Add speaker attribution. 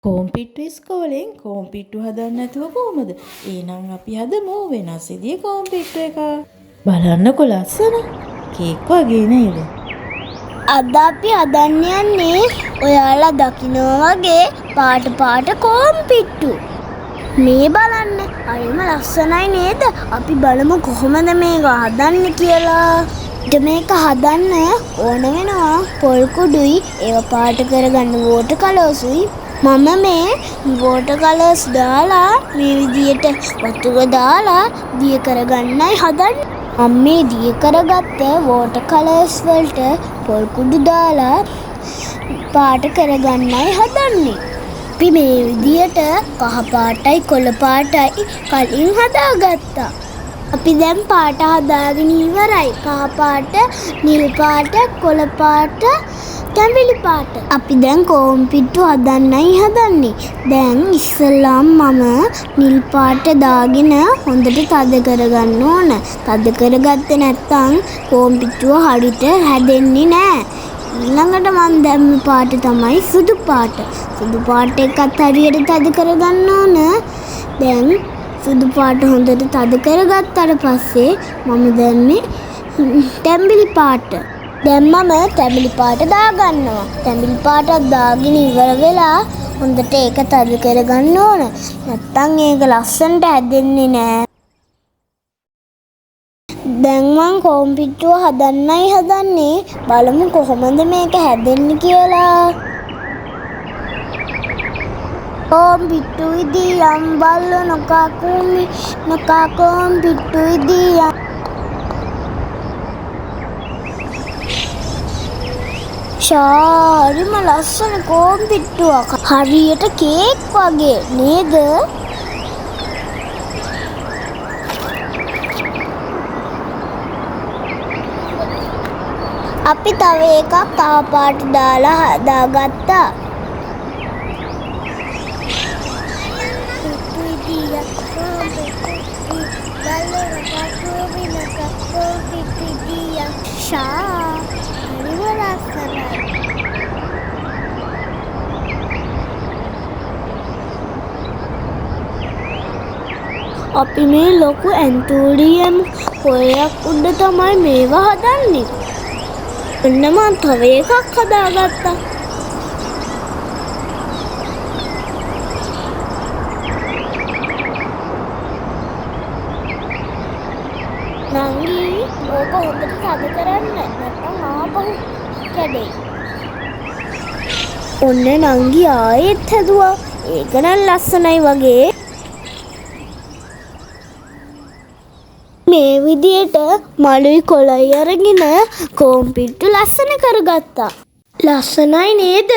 Speaker 1: කෝම්පිට්ටු ඉස්කෝලෙන් කෝම්පිට්ටු හදන්න නැතුව කොහමද? එහෙනම් අපි හදමු වෙනස් විදිහේ කෝම්පිට්ටු එකක්. බලන්නකො ලස්සන. කේක් වගේ නේද?
Speaker 2: අද අපි හදන්න යන්නේ ඔයාලා දකිනවා වගේ පාට පාට කෝම්පිට්ටු. මේ බලන්න හරිම ලස්සනයි නේද? අපි බලමු කොහොමද මේක හදන්නේ කියලා. මේක හදන්න ඕන වෙනවා පොල් කුඩුයි ඒව පාට කරගන්න වෝටර් කලර්ස්ුයි. මම මේ වෝටර් කලර්ස් දාලා මේ විදියට වතුර දාලා දිය කරගන්නයි හදන්නේ. මම මේ දිය කරගත්ත වෝටර් කලර්ස් වලට පොල් කුඩු දාලා පාට කරගන්නයි හදන්නේ. අපි මේ විදියට කහ පාටයි කොළ පාටයි කලින් හදාගත්තා. අපි දැන් පාට හදාගෙන ඉවරයි. කහ පාට, නිල් පාට, කොළ පාට, තැඹිලි පාට. අපි දැන් කෝම්පිට්ටු හදන්නයි හදන්නේ. දැන් ඉස්සෙල්ලාම මම නිල් පාට දාගෙන හොඳට තද කරගන්න ඕන. තද කරගත්තේ නැත්නම් කෝම්පිට්ටුව හරියට හැදෙන්නේ නැහැ. ඊළඟට මම දැම්ම පාට තමයි සුදු පාට. සුදු පාට එකත් හරියට තද කරගන්න ඕන. දැන් සුදු පාට හොඳට තද කරගත්තාට පස්සේ මම දැම්මේ තැඹිලි පාට. දැන් මම තැඹිලි පාට දාගන්නවා. තැඹිලි පාටත් දාගෙන ඉවර වෙලා හොඳට ඒක තද කරගන්න ඕන. නැත්තම් ඒක ලස්සනට හැදෙන්නේ නෑ. දැන් මම කෝම්පිට්ටුව හදන්නයි හදන්නේ. බලමු කොහොමද මේක හැදෙන්නේ කියලා. කෝම්පිට්ටු ඉදියම් බල්ලෝ නොකාකුමි නොකා කෝම්පිට්ටු ඉදියම්. හරිම ලස්සන කෝම්පිට්ටුවක්. හරියට කේක් වගේ නේද? අපි තව එකක් කහ පාට දාලා හදාගත්තා. අපි මේ ලොකු ඇන්තෝරියම් හොයක් උඩ තමයි මේවා හදන්නේ. ඔන්න මම තව එකක් හදාගත්තා. නංගි ඕක හොඳට තද කරන්න නැත්නම් ආපහු කැඩෙයි. ඔන්න නංගි ආයෙත් හැදුවා. ඒක නම් ලස්සනයි වගේ. මේ විදියට මලුයි කොළයි අරගෙන කෝම්පිට්ටු ලස්සන කරගත්තා. ලස්සනයි නේද?